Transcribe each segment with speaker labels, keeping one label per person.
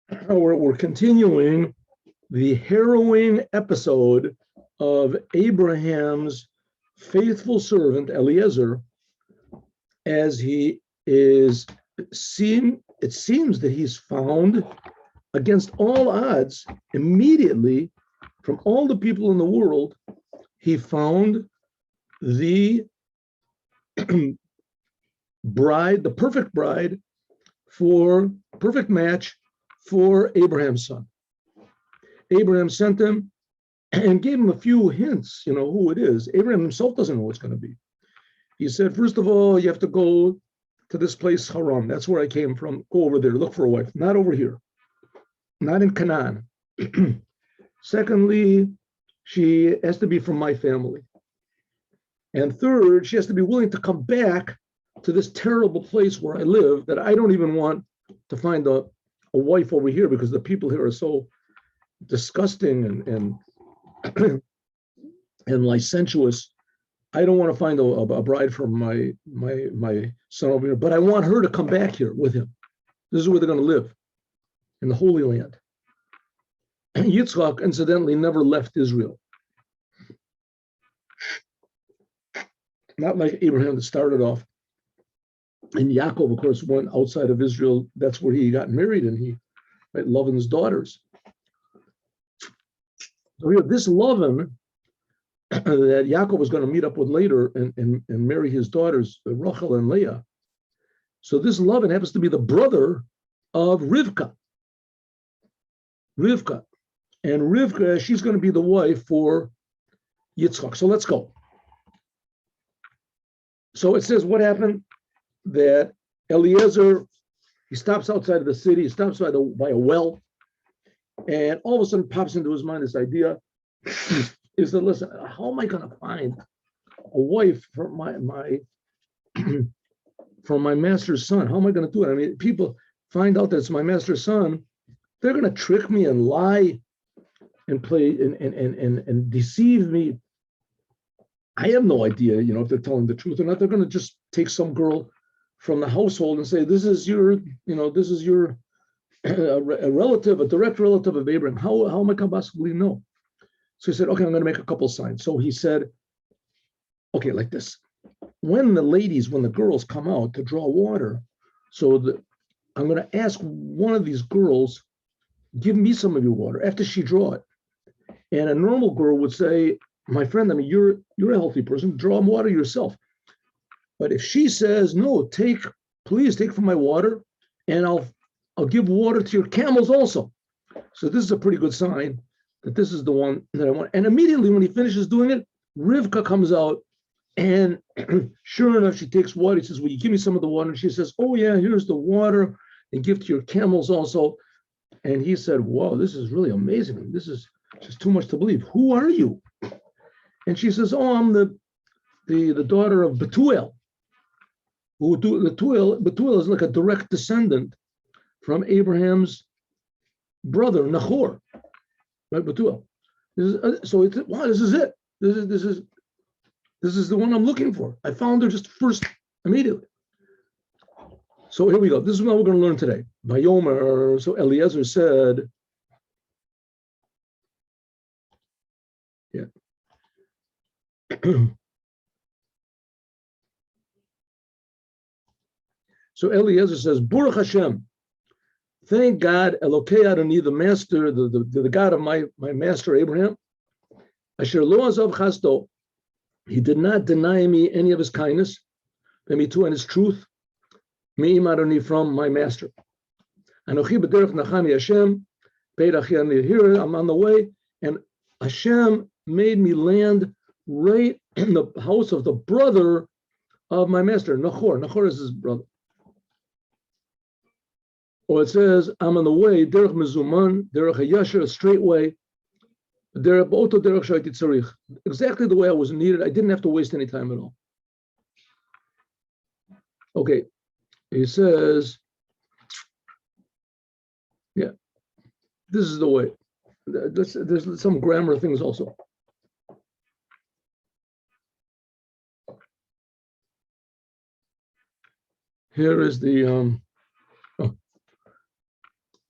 Speaker 1: we're continuing the harrowing episode of Abraham's faithful servant Eliezer, as he is seen. It seems that he's found, against all odds, immediately from all the people in the world, he found the bride, the perfect bride, for perfect match for Abraham's son. Abraham sent him and gave him a few hints, who it is. Abraham himself doesn't know what it's going to be. He said, first of all, you have to go to this place, Haran. That's where I came from. Go over there, look for a wife. Not over here. Not in Canaan. Secondly, she has to be from my family. And third, she has to be willing to come back to this terrible place where I live, that I don't even want to find a wife over here, because the people here are so disgusting and and licentious. I don't want to find a bride for my son over here, but I want her to come back here with him. This is where they're going to live, in the Holy Land. And Yitzchak, incidentally, never left Israel. Not like Abraham that started off. And Yaakov, of course, went outside of Israel. That's where he got married, and he Lavan's daughters. So here, this Lavan that Yaakov was going to meet up with later and marry his daughters, Rachel and Leah. So this Lavan happens to be the brother of Rivka. And Rivka, she's going to be the wife for Yitzchak. So let's go. So it says what happened, that Eliezer, he stops outside of the city, he stops by a well, and all of a sudden pops into his mind this idea, is that, listen, how am I going to find a wife for my for my master's son? How am I going to do it? I mean, people find out that it's my master's son, they're going to trick me and lie and play and deceive me. I have no idea, if they're telling the truth or not. They're going to just take some girl from the household and say, this is your a relative, a direct relative of Abraham. How am I going to possibly know? So he said, okay, I'm going to make a couple signs. So he said, okay, like this. When the girls come out to draw water, I'm going to ask one of these girls, give me some of your water after she draw it. And a normal girl would say, my friend, I mean, you're a healthy person, draw water yourself. But if she says, no, please take from my water, and I'll give water to your camels also. So this is a pretty good sign that this is the one that I want. And immediately when he finishes doing it, Rivka comes out, and sure enough, she takes water. He says, will you give me some of the water? And she says, oh yeah, here's the water, and give to your camels also. And he said, whoa, this is really amazing. This is just too much to believe. Who are you? And she says, oh, I'm the daughter of Betuel. Betuel is like a direct descendant from Abraham's brother Nahor, right? Betuel. Wow, this is it. This is the one I'm looking for. I found her just first immediately. So here we go. This is what we're going to learn today. Vayomer. So Eliezer said, yeah. So Eliezer says, Baruch Hashem, thank God, Elokei Adoni, the master, the God of my master Abraham, Asher lo azav chasto, he did not deny me any of his kindness, me too, and his truth, me Adoni, from my master. Anochi b'derech nachami Hashem, Peit achi ani, here I'm on the way, and Hashem made me land right in the house of the brother of my master, Nahor. Nahor is his brother. Or it says, I'm on the way, derech mezuman, derech hayasher, a straight way, derech oto derech shayti tzarich, exactly the way I was needed. I didn't have to waste any time at all. Okay, he says, yeah, this is the way. There's some grammar things also. Here is the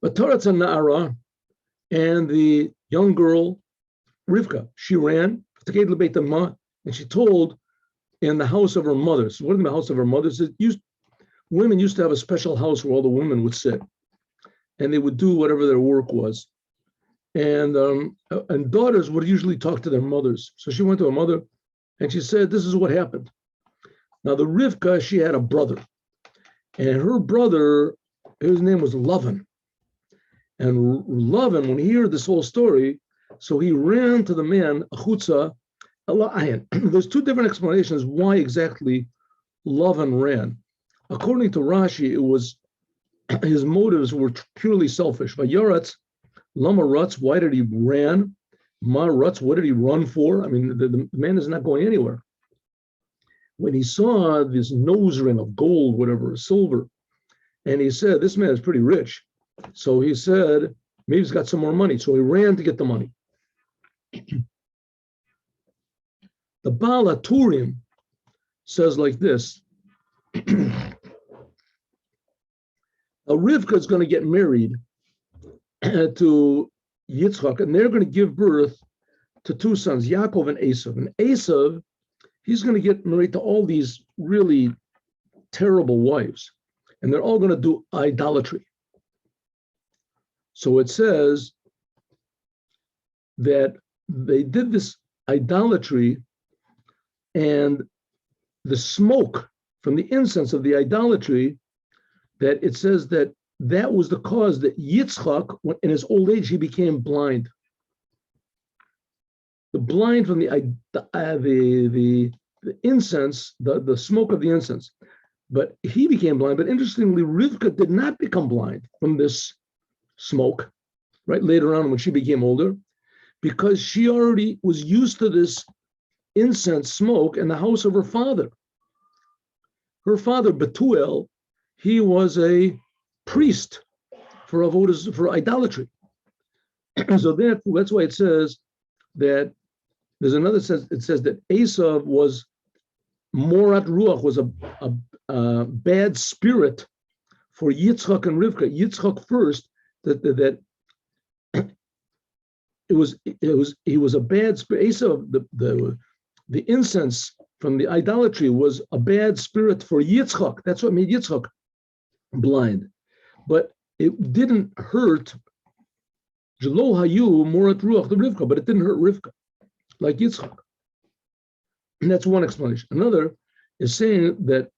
Speaker 1: V'taratz Na'ara, and the young girl, Rivka, she ran, and she told in the house of her mother. So what in the house of her mother? Women used to have a special house where all the women would sit, and they would do whatever their work was. And daughters would usually talk to their mothers. So she went to her mother, and she said, "This is what happened." Now the Rivka, she had a brother, and her brother, his name was Lavan. And Lavan, when he heard this whole story, so he ran to the man, Achutza. There's two different explanations why exactly Lavan ran. According to Rashi, it was his motives were purely selfish. Vayaratz, Lama Rutz, why did he ran? Ma Rutz, what did he run for? I mean, the man is not going anywhere. When he saw this nose ring of gold, whatever, silver, and he said, this man is pretty rich. So he said, maybe he's got some more money. So he ran to get the money. The Baal HaTurim says like this. Rivka is going to get married to Yitzchak, and they're going to give birth to two sons, Yaakov and Esav. And Esav, he's going to get married to all these really terrible wives, and they're all going to do idolatry. So it says that they did this idolatry, and the smoke from the incense of the idolatry, that it says that was the cause that Yitzchak, in his old age, he became blind. The blind from the incense, the smoke of the incense. But he became blind. But interestingly, Rivka did not become blind from this smoke, right? Later on when she became older, because she already was used to this incense smoke in the house of her father. Her father, Betuel, he was a priest for idolatry. So that's why it says that there's another sense. It says that Esav was Morat Ruach, was a bad spirit for Yitzchak and Rivka. Yitzchak first, that he was a bad spirit. Esav, the incense from the idolatry was a bad spirit for Yitzchak. That's what made Yitzchak blind. But it didn't hurt Jelo Hayu Morat Ruach the Rivka, but it didn't hurt Rivka like Yitzchak. And that's one explanation. Another is saying that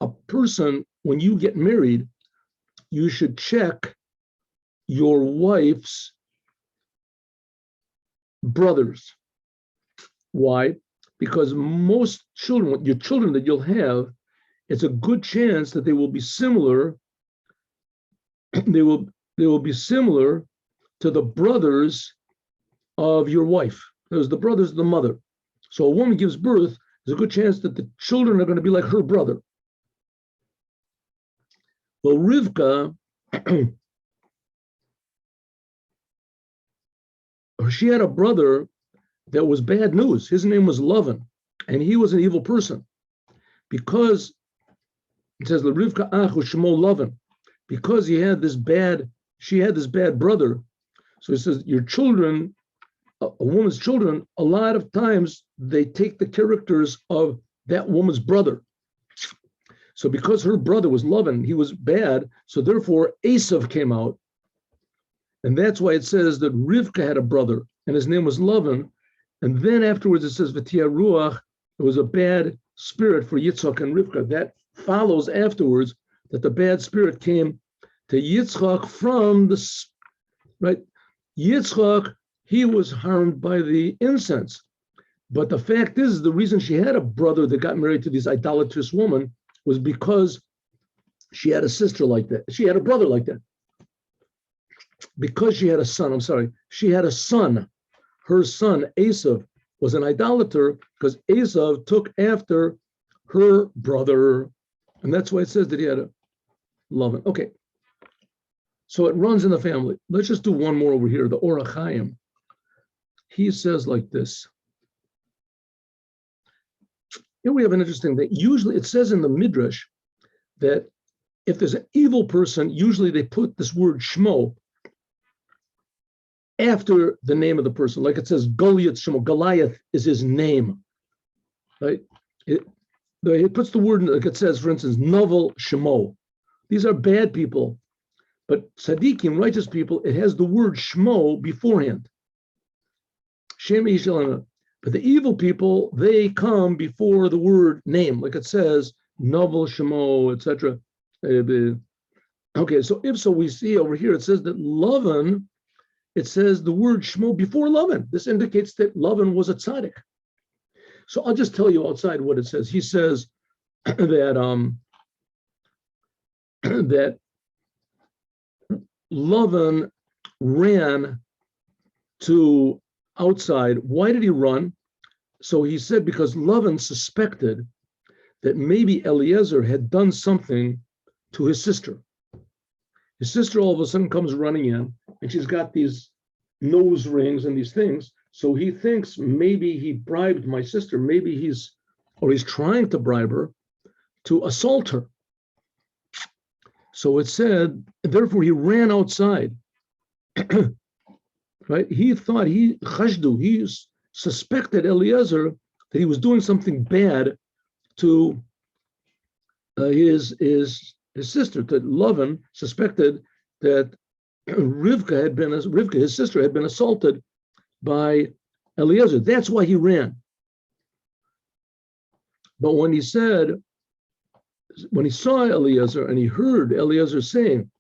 Speaker 1: a person, when you get married, you should check your wife's brothers. Why? Because most children, your children that you'll have, it's a good chance that they will be similar. They will be similar to the brothers of your wife. There's the brothers of the mother. So a woman gives birth, there's a good chance that the children are going to be like her brother. Well, Rivka, she had a brother that was bad news. His name was Lavan, and he was an evil person. Because, it says, Rivka achu shmo Lavan, because she had this bad brother. So it says, your children, a woman's children, a lot of times they take the characters of that woman's brother. So because her brother was Lavan, he was bad, so therefore Esav came out. And that's why it says that Rivka had a brother, and his name was Lavan. And then afterwards it says, V'tia Ruach, it was a bad spirit for Yitzchak and Rivka. That follows afterwards that the bad spirit came to Yitzchak from the, right? Yitzchak, he was harmed by the incense. But the fact is, the reason she had a brother that got married to this idolatrous woman was because she had a sister like that. She had a brother like that. Because she had a son, she had a son. Her son, Esav, was an idolater because Esav took after her brother. And that's why it says that he had a love. Okay. So it runs in the family. Let's just do one more over here, the HaChaim. He says like this. Here we have an interesting thing. Usually it says in the Midrash that if there's an evil person, usually they put this word shmo after the name of the person. Like it says, Goliath Shemo, Goliath is his name, right? It puts the word, like it says, for instance, Novel Shemo. These are bad people, but tzaddikim, righteous people, it has the word Shmo beforehand. Shem Yishalana. But the evil people, they come before the word name, like it says, Novel Shemo, etc. Okay, so if so, we see over here, it says that Lavan, it says the word Shmo before Lavan. This indicates that Lavan was a tzaddik. So I'll just tell you outside what it says. He says that that Lavan ran to outside. Why did he run? So he said because Lavan suspected that maybe Eliezer had done something to his sister. His sister all of a sudden comes running in, and she's got these nose rings and these things. So he thinks maybe he bribed my sister. Maybe he's trying to bribe her to assault her. So it said, therefore he ran outside. Right? He thought he suspected Eliezer that he was doing something bad to his sister. That Lavan suspected that Rivka, his sister, had been assaulted by Eliezer. That's why he ran. But when he saw Eliezer and he heard Eliezer saying,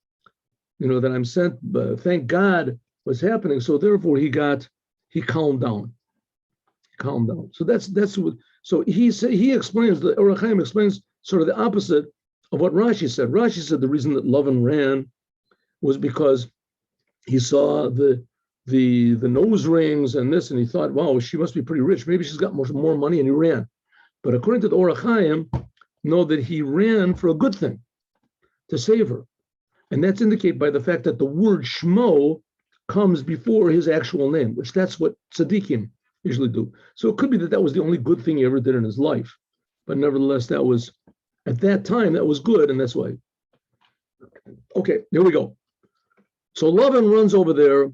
Speaker 1: that I'm sent, thank God was happening. So therefore he calmed down. So that's what. So he explains, the HaChaim explains sort of the opposite of what Rashi said. Rashi said the reason that Lavan ran was because he saw the nose rings and this, and he thought, wow, she must be pretty rich. Maybe she's got more money, and he ran. But according to the HaChaim, know that he ran for a good thing, to save her. And that's indicated by the fact that the word Shmo comes before his actual name, which that's what tzaddikim usually do. So it could be that was the only good thing he ever did in his life. But nevertheless, that was, at that time, that was good, and that's why. Okay, here we go. So Lavan runs over there,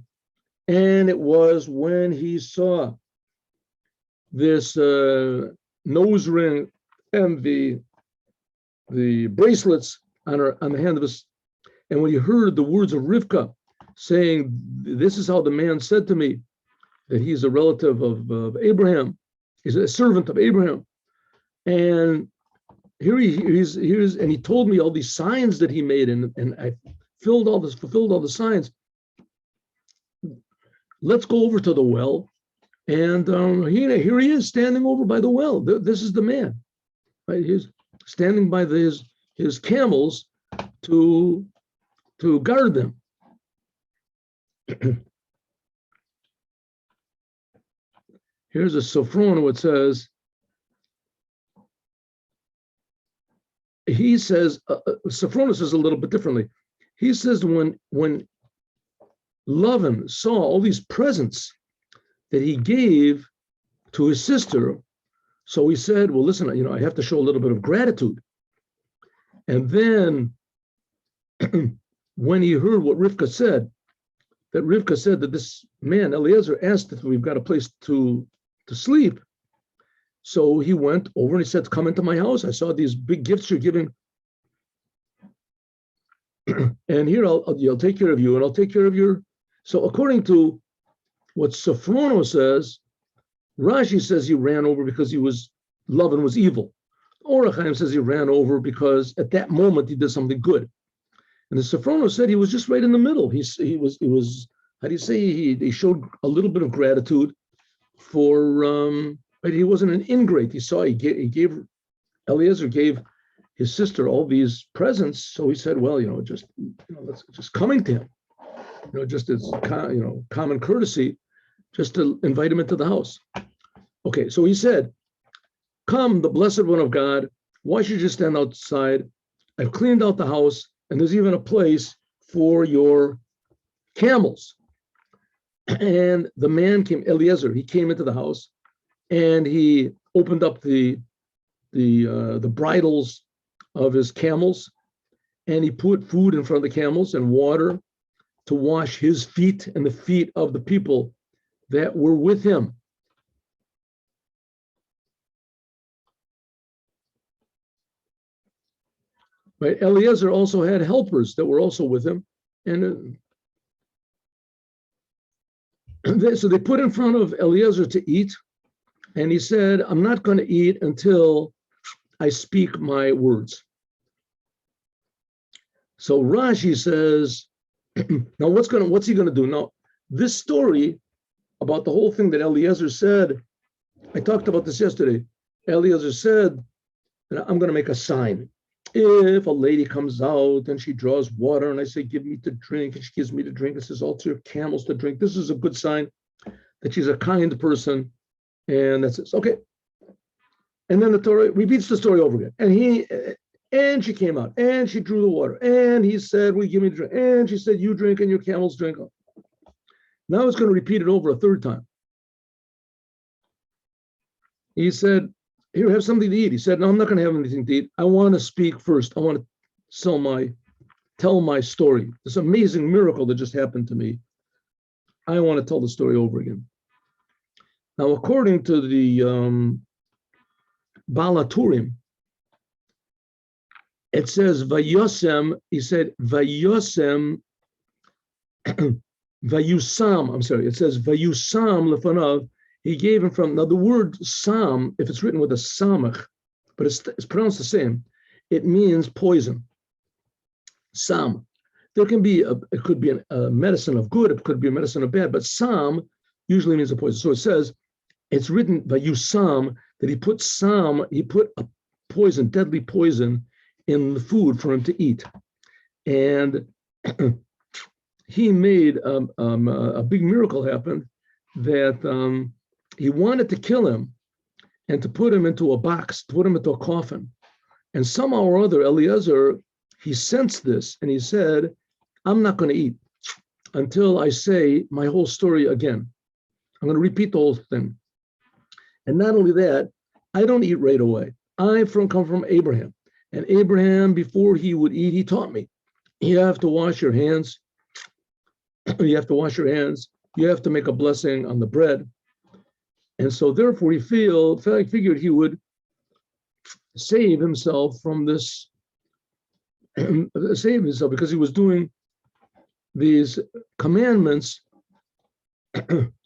Speaker 1: and it was when he saw this nose ring and the bracelets on the hand of his, and when he heard the words of Rivka saying, "This is how the man said to me that he's a relative of Abraham, he's a servant of Abraham," and he told me all these signs that he made, and I fulfilled all the signs. Let's go over to the well, and here he is standing over by the well. This is the man, right? He's standing by his camels to guard them. Here's a Sforno. It says, he says, Sforno says a little bit differently. He says when Lavan saw all these presents that he gave to his sister, so he said, well, listen, I have to show a little bit of gratitude. And then when he heard what Rivka said, that this man, Eliezer, asked if we've got a place to sleep. So he went over and he said, come into my house. I saw these big gifts you're giving. And here I'll take care of you, and I'll take care of your. So according to what Sforno says, Rashi says he ran over because Lavan was evil. HaChaim says he ran over because at that moment he did something good. And the Sforno said he was just right in the middle. He was how do you say, he showed a little bit of gratitude for but he wasn't an ingrate. Eliezer gave his sister all these presents, so he said, well, just coming to him, just as common courtesy, just to invite him into the house. Okay, so he said, come, the blessed one of God, why should you stand outside? I've cleaned out the house, and there's even a place for your camels. And the man came, Eliezer, he came into the house, and he opened up the bridles of his camels, and he put food in front of the camels and water to wash his feet and the feet of the people that were with him. Right? Eliezer also had helpers that were also with him. And so they put in front of Eliezer to eat. And he said, I'm not going to eat until I speak my words. So Rashi says, now what's he going to do? Now, this story about the whole thing that Eliezer said, I talked about this yesterday. Eliezer said that I'm going to make a sign. If a lady comes out and she draws water and I say, give me to drink, and she gives me to drink, it says, also your camels to drink. This is a good sign that she's a kind person. And that's it. Okay. And then the Torah repeats the story over again. And she came out and she drew the water. And he said, will you give me to drink? And she said, you drink and your camels drink. Now it's going to repeat it over a third time. He said, here, have something to eat. He said, no, I'm not going to have anything to eat. I want to speak first. I want to tell my story. This amazing miracle that just happened to me. I want to tell the story over again. Now, according to the Balaturim, it says, Vayosem, he said, Vayosem, Vayusam, I'm sorry, it says, Vayusam lefanav, he gave him from, now the word sam, if it's written with a samach, but it's pronounced the same, it means poison. Sam. There can be, it could be a medicine of good, it could be a medicine of bad, but sam usually means a poison. So it says, it's written by Yusam that he put a poison, deadly poison, in the food for him to eat. And he made a big miracle happen that he wanted to kill him and to put him into a box, to put him into a coffin. And somehow or other, Eliezer, he sensed this and he said, I'm not going to eat until I say my whole story again. I'm going to repeat the whole thing. And not only that, I don't eat right away. I come from Abraham. And Abraham, before he would eat, he taught me, you have to wash your hands. You have to wash your hands. You have to make a blessing on the bread. And so therefore he figured he would save himself from this, save himself because he was doing these commandments.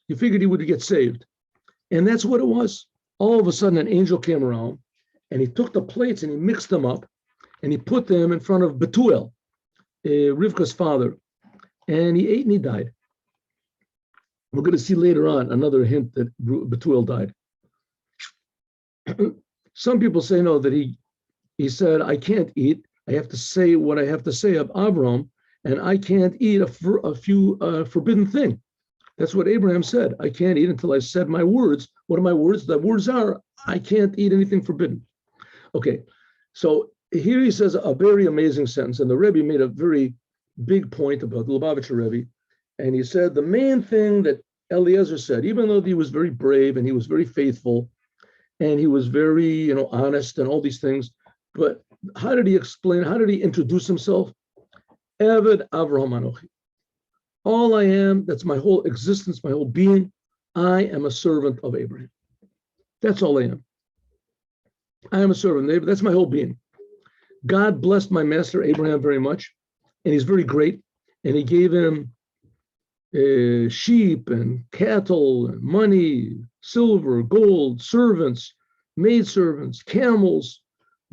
Speaker 1: He figured he would get saved. And that's what it was. All of a sudden, an angel came around and he took the plates and he mixed them up and he put them in front of Betuel, Rivka's father. And he ate and he died. We're going to see later on another hint that Betuel died. Some people say no, that he said, I can't eat. I have to say what I have to say of Avram, and I can't eat a few forbidden thing. That's what Abraham said. I can't eat until I said my words. What are my words? The words are, I can't eat anything forbidden. Okay, so here he says a very amazing sentence, and the Rebbe made a very big point about the Lubavitcher Rebbe, and he said the main thing that Eliezer said, even though he was very brave and he was very faithful, and he was very, honest and all these things, but how did he introduce himself? Eved Avraham Anochi. All I am, that's my whole existence, my whole being, I am a servant of Abraham. That's all I am. I am a servant of Abraham. That's my whole being. God blessed my master Abraham very much, and he's very great, and he gave him sheep and cattle and money, silver, gold, servants, maidservants, camels,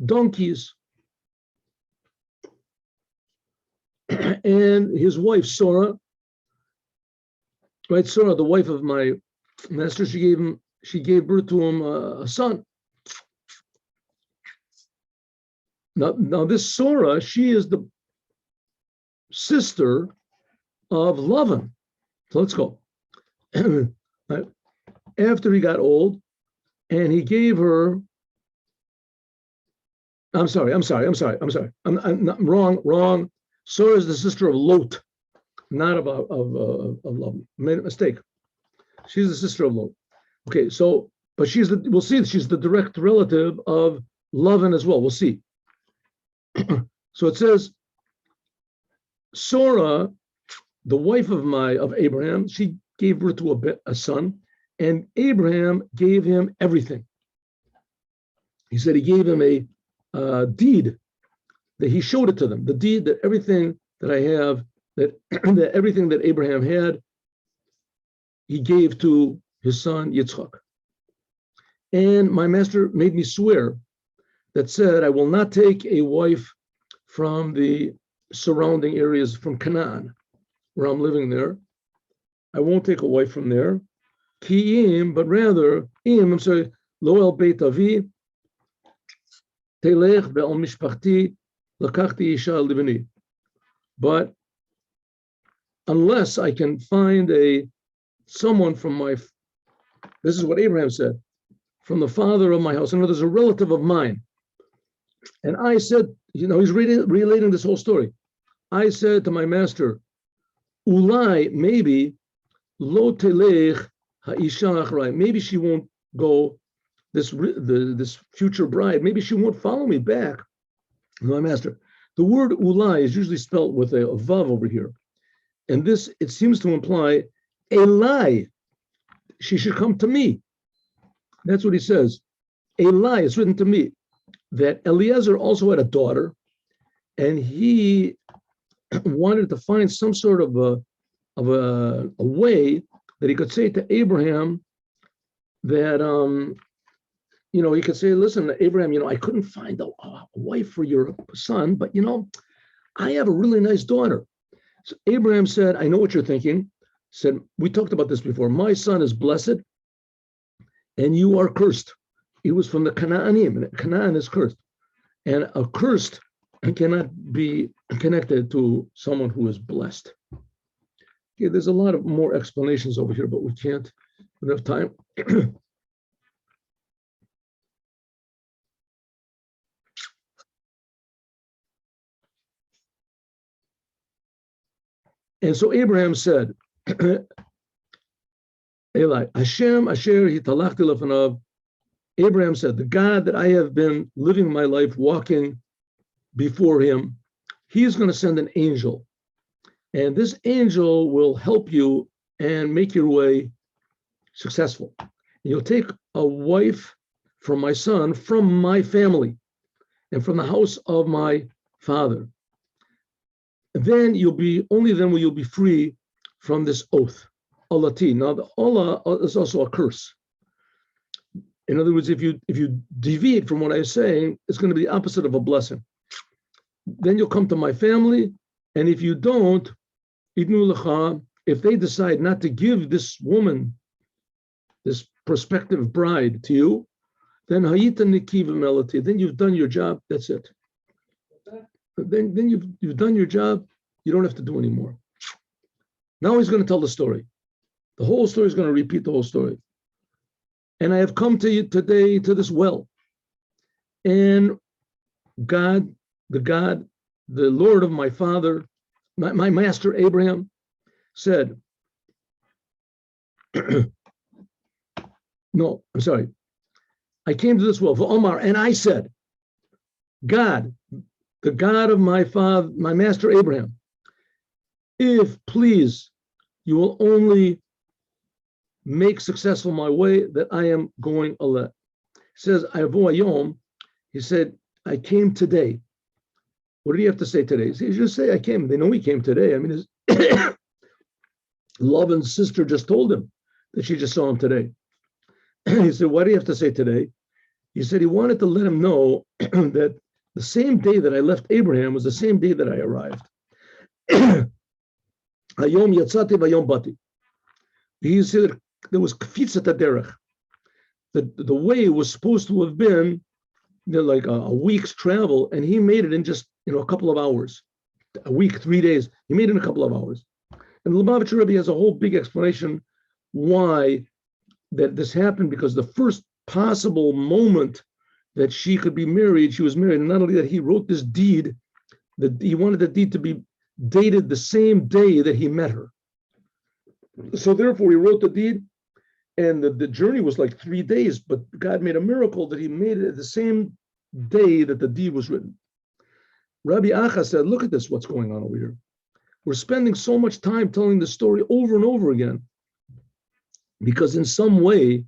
Speaker 1: donkeys. And his wife, Sarah, right? Sarah, the wife of my master, she gave birth to him a son. Now this Sarah, she is the sister of Lavan. So let's go. After he got old, and he gave her. I'm sorry. I'm not, wrong. Sarah is the sister of Lot, not of Lavan. Made a mistake. She's the sister of Lot. Okay, so but we'll see she's the direct relative of Lavan as well. We'll see. So it says Sarah the wife of Abraham, she gave birth to a son, and Abraham gave him everything. He said he gave him a deed, that he showed it to them, the deed that everything that I have, that, that everything that Abraham had, he gave to his son Yitzchak. And my master made me swear that said, I will not take a wife from the surrounding areas, from Canaan, where I'm living there. I won't take a wife from there. Ki'im, but rather, lo el beit avi, telech ve'al mishpachti, lakachti isha libani. But unless I can find someone from this is what Abraham said, from the father of my house. In other words, a relative of mine. And I said, he's relating this whole story. I said to my master, Ulai, maybe, lo telech ha'isha achrai. Maybe she won't go, this future bride, maybe she won't follow me back. My master. The word ulai is usually spelled with a vav over here. And this, it seems to imply a lie. She should come to me. That's what he says. A lie is written to me. That Eliezer also had a daughter, and he wanted to find some sort of a way that he could say to Abraham that he could say, listen, Abraham, I couldn't find a wife for your son, but I have a really nice daughter. So Abraham said, I know what you're thinking. Said, we talked about this before. My son is blessed, and you are cursed. He was from the Canaanim, and Canaan is cursed. And a cursed cannot be connected to someone who is blessed. Okay, there's a lot of more explanations over here, but we don't have time. And so Abraham said, Eli, Hashem asher hitalachti lefanav. Abraham said, the God that I have been living my life walking before him, he is going to send an angel. And this angel will help you and make your way successful. And you'll take a wife from my son, from my family, and from the house of my father. And then only then will you be free from this oath. Alati. Now the Allah is also a curse. In other words, if you deviate from what I'm saying, it's going to be the opposite of a blessing. Then you'll come to my family, and if you don't, if they decide not to give this woman, this prospective bride to you, then then you've done your job. That's it. Then you've done your job. You don't have to do anymore. Now he's going to tell the story. The whole story is going to repeat the whole story. And I have come to you today to this well. And God, the Lord of my father, my master Abraham, said, no, I'm sorry. I came to this well for Omar, and I said, God, the God of my father, my master Abraham, if please you will only make successful my way that I am going aleh. He says, he said, I came today. What do you have to say today? He just say, I came. They know he came today. I mean, his Laban's sister just told him that she just saw him today. He said, why do you have to say today? He said he wanted to let him know that the same day that I left Abraham was the same day that I arrived. Hayom yatzati vayom bati. He said there was kfitzat derech. The way was supposed to have been like a week's travel, and he made it in just a couple of hours. A week, 3 days. He made it in a couple of hours. And Lubavitcher Rebbe has a whole big explanation why that this happened, because the first possible moment that she could be married, she was married. And not only that, he wrote this deed, that he wanted the deed to be dated the same day that he met her. So therefore, he wrote the deed, and the journey was like 3 days, but God made a miracle that he made it the same day that the deed was written. Rabbi Acha said, look at this, what's going on over here. We're spending so much time telling the story over and over again because in some way,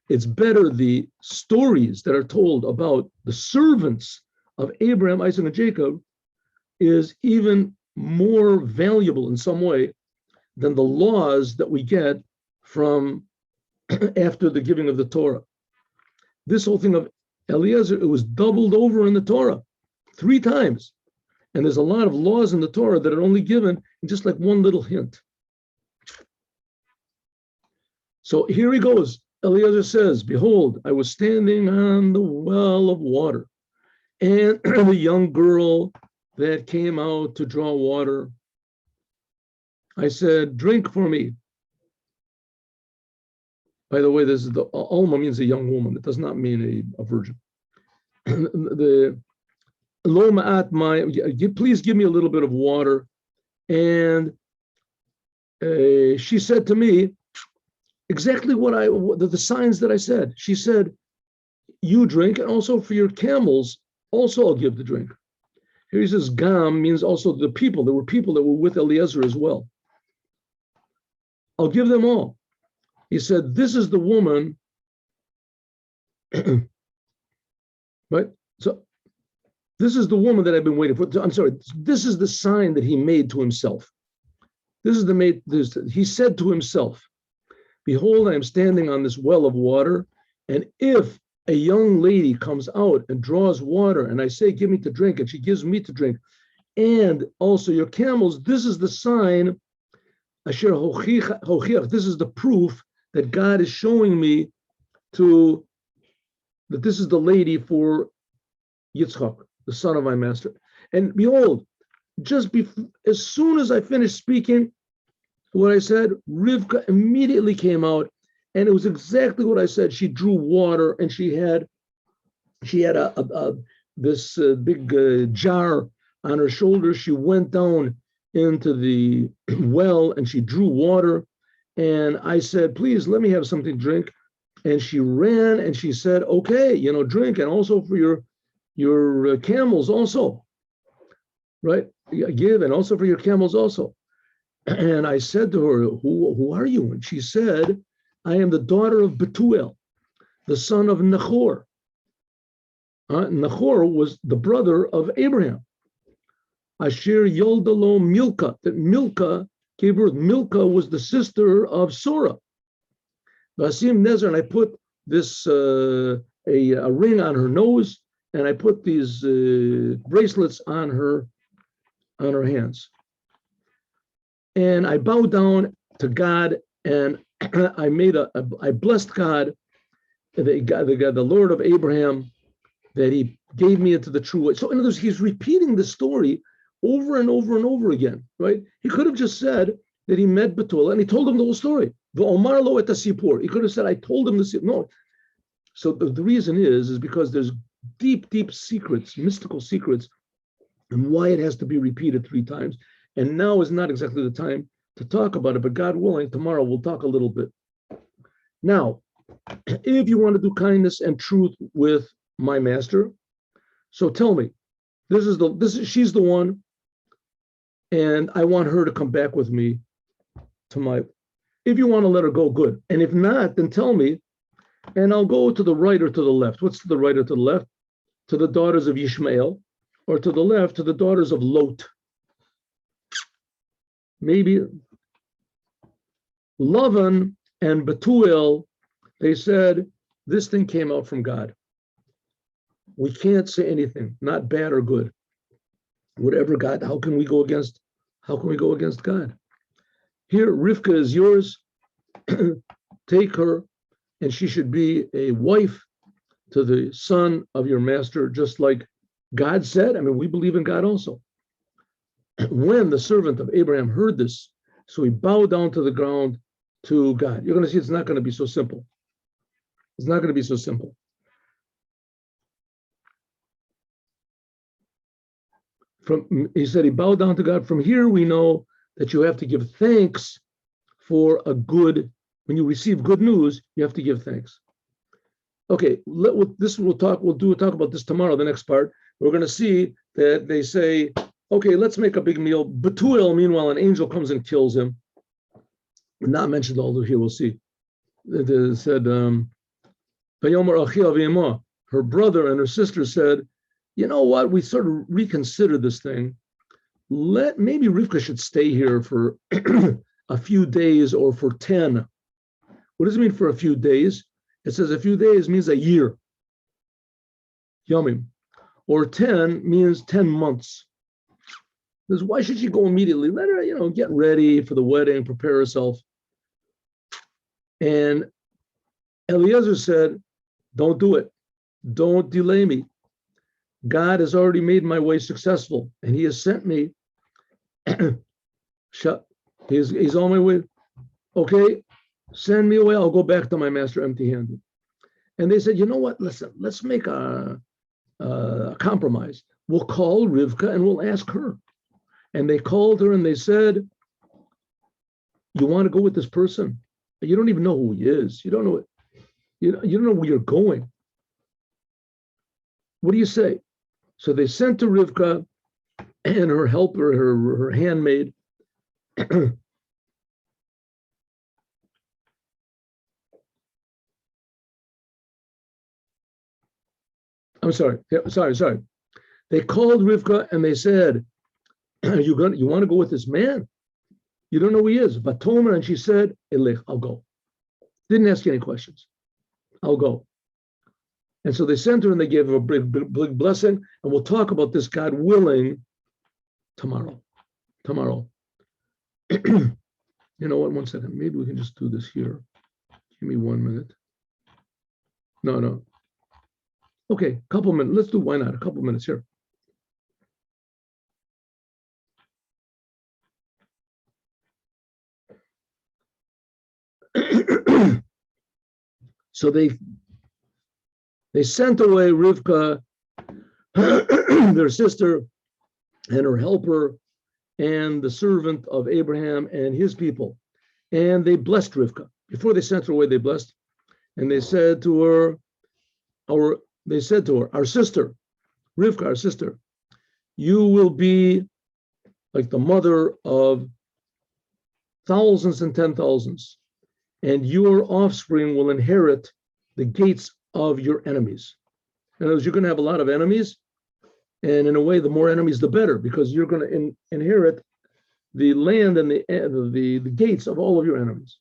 Speaker 1: it's better the stories that are told about the servants of Abraham, Isaac, and Jacob is even more valuable in some way than the laws that we get from after the giving of the Torah. This whole thing of Eliezer, it was doubled over in the Torah 3 times. And there's a lot of laws in the Torah that are only given in just like one little hint. So here he goes. Eliezer says, behold, I was standing on the well of water, and the young girl that came out to draw water, I said, drink for me. By the way, this is the Alma means a young woman. It does not mean a virgin. The Lo ma'at mayim, please give me a little bit of water. And she said to me exactly what the signs that I said. She said, you drink, and also for your camels, also I'll give the drink. Here he says, Gam means also the people. There were people that were with Eliezer as well. I'll give them all. He said, this is the woman, right? So this is the woman that I've been waiting for. I'm sorry, this is the sign that he made to himself. He said to himself, behold, I am standing on this well of water, and if a young lady comes out and draws water, and I say, give me to drink, and she gives me to drink, and also your camels, this is the sign, asher hochiach, this is the proof that God is showing me that this is the lady for Yitzchak, the son of my master. And behold, as soon as I finished speaking what I said, Rivka immediately came out, and it was exactly what I said. She drew water, and she had this big jar on her shoulder. She went down into the well, and she drew water. And I said, please let me have something to drink. And she ran, and she said, okay, drink, and also for your camels also, right? Give, and also for your camels also. And I said to her, who are you? And she said, I am the daughter of Betuel, the son of Nahor. Nahor was the brother of Abraham. Asher Yoldalo Milka, that Milka gave birth. Milka was the sister of Sora. Vasim Nezer, and I put this a ring on her nose, and I put these bracelets on her hands. And I bowed down to God, and I blessed God, the Lord of Abraham, that he gave me into the true way. So in other words, he's repeating the story over and over and over again, right? He could have just said that he met Bethuel, and he told him the whole story. The Omar lo et sipur. He could have said, I told him this. No. So the reason is because there's deep, deep secrets, mystical secrets, and why it has to be repeated 3 times. And now is not exactly the time to talk about it, but God willing, tomorrow we'll talk a little bit. Now, if you want to do kindness and truth with my master, so tell me, she's the one, and I want her to come back with me if you want to let her go, good. And if not, then tell me, and I'll go to the right or to the left. What's to the right or to the left? To the daughters of Ishmael, or to the left, to the daughters of Lot. Maybe Lavan and Bethuel, they said, this thing came out from God. We can't say anything, not bad or good. Whatever God, how can we go against God? Here, Rivka is yours. Take her, and she should be a wife to the son of your master, just like God said. I mean, we believe in God also. When the servant of Abraham heard this, so he bowed down to the ground to God. You're going to see it's not going to be so simple. It's not going to be so simple. He said he bowed down to God. From here we know that you have to give thanks for when you receive good news, you have to give thanks. Okay, we'll talk about this tomorrow, the next part. We're going to see that they say Okay, let's make a big meal. Betuel, meanwhile, an angel comes and kills him. Not mentioned although here, we'll see. It said, her brother and her sister said, you know what, we sort of reconsider this thing. Maybe Rivka should stay here for a few days or for 10. What does it mean for a few days? It says a few days means a year. Yomim. Or 10 means 10 months. Because why should she go immediately? Let her, get ready for the wedding, prepare herself. And Eliezer said, don't do it. Don't delay me. God has already made my way successful, and he has sent me. He's on my way. Okay, send me away. I'll go back to my master empty-handed. And they said, you know what? Listen, let's make a compromise. We'll call Rivka and we'll ask her. And they called her and they said, you want to go with this person? You don't even know who he is. You don't know you don't know where you're going. What do you say? So they sent to Rivka and her helper, her handmaid. I'm sorry. Sorry. They called Rivka and they said, you want to go with this man? You don't know who he is. Vatomer, and she said, Elech, I'll go. Didn't ask any questions. I'll go. And so they sent her and they gave her a big blessing. And we'll talk about this, God willing, tomorrow. You know what? 1 second. Maybe we can just do this here. Give me 1 minute. No. Okay, couple minutes. Let's do, why not? A couple minutes here. So they sent away Rivka, their sister, and her helper, and the servant of Abraham and his people. And they blessed Rivka. Before they sent her away, they blessed. And they said to her, our sister, Rivka, our sister, you will be like the mother of thousands and 10,000s, and your offspring will inherit the gates of your enemies. In other words, you're going to have a lot of enemies, and in a way, the more enemies, the better, because you're going to inherit the land and the gates of all of your enemies.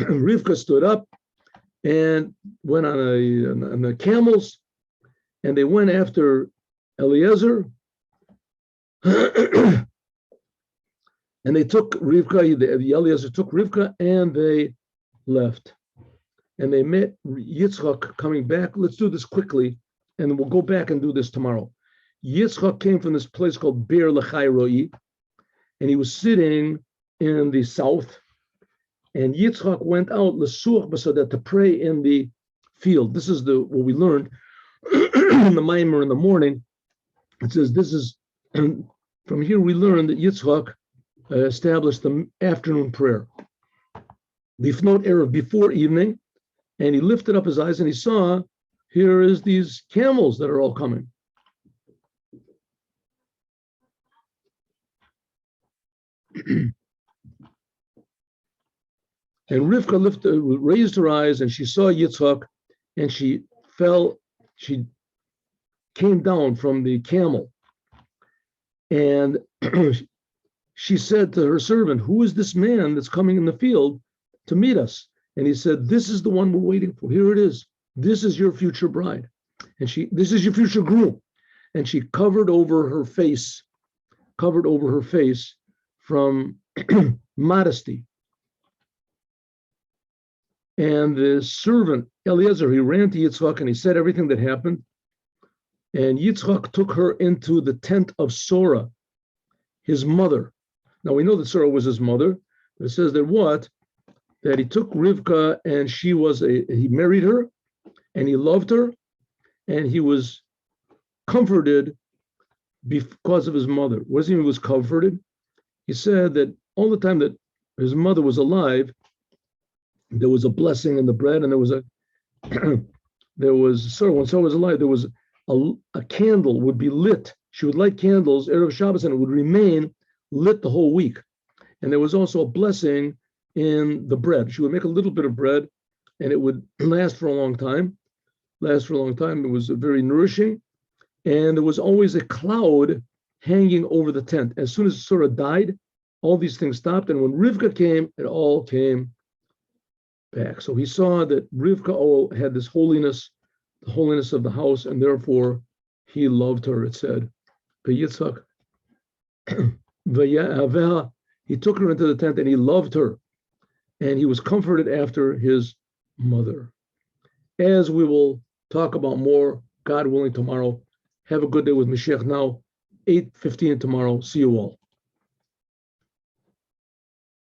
Speaker 1: Rivka stood up and went on the camels, and they went after Eliezer. And they took Rivka, the Eliezer took Rivka, and they left. And they met Yitzchak coming back. Let's do this quickly, and we'll go back and do this tomorrow. Yitzchak came from this place called Beer Lechai Roi, and he was sitting in the south. And Yitzchak went out l'suach b'sadeh, to pray in the field. This is what we learned in the Maimer in the morning. It says this is, from here we learned that Yitzchak established the afternoon prayer. Lifnot erev, before evening, and he lifted up his eyes and he saw, here is these camels that are all coming. And Rivka raised her eyes and she saw Yitzchak, and she came down from the camel. And she said to her servant, who is this man that's coming in the field to meet us? And he said, this is the one we're waiting for. Here it is. This is your future bride. And this is your future groom. And she covered over her face from modesty. And the servant, Eliezer, he ran to Yitzchak and he said everything that happened. And Yitzchak took her into the tent of Sora, his mother. Now we know that Sora was his mother, but it says that that he took Rivka and he married her and he loved her and he was comforted because of his mother. What does he mean he was comforted? He said that all the time that his mother was alive, there was a blessing in the bread, and when Sora was alive, there was a candle would be lit she would light candles Erev Shabbos, and it would remain lit the whole week. And there was also a blessing in the bread. She would make a little bit of bread, and it would last for a long time. It was very nourishing. And there was always a cloud hanging over the tent. As soon as Surah died, all these things stopped. And when Rivka came, it all came back. So he saw that Rivka had this holiness, the holiness of the house, and therefore he loved her, it said. Yitzhak, he took her into the tent and he loved her. And he was comforted after his mother. As we will talk about more, God willing, tomorrow. Have a good day with Mashiach now. 8:15 tomorrow. See you all.